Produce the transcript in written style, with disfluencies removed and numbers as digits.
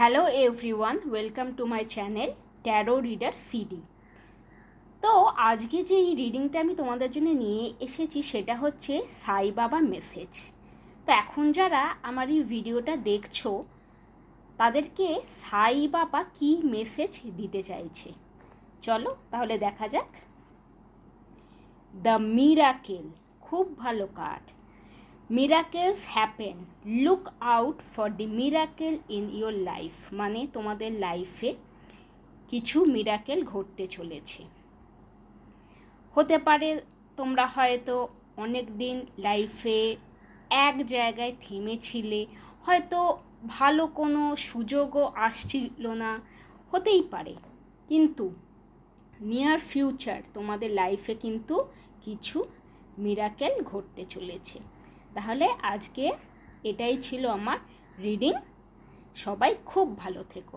Hello everyone, welcome to my channel taro reader CD. তো আজকে যে এই রিডিংটা আমি তোমাদের জন্য নিয়ে এসেছি সেটা হচ্ছে সাই বাবার মেসেজ। তো এখন যারা আমার এই ভিডিওটা দেখছো তাদেরকে সাই বাবা কী মেসেজ দিতে চাইছে, চলো তাহলে দেখা যাক। দ্য মিরাকেল, খুব ভালো card. Miracles happen, look out for the miracle in your life, মানে তোমাদের লাইফে কিছু মিরাকেল ঘটতে চলেছে। হতে পারে তোমরা হয়তো অনেক দিন লাইফে এক জায়গায় থেমেছিলে, হয়তো ভালো কোনো সুযোগও আসছিল না, হতেই পারে। কিন্তু নিয়ার ফিউচার তোমাদের লাইফে কিন্তু কিছু মিরাকেল ঘটতে চলেছে। তাহলে আজকে এটাই ছিল আমার রিডিং। সবাই খুব ভালো থেকো।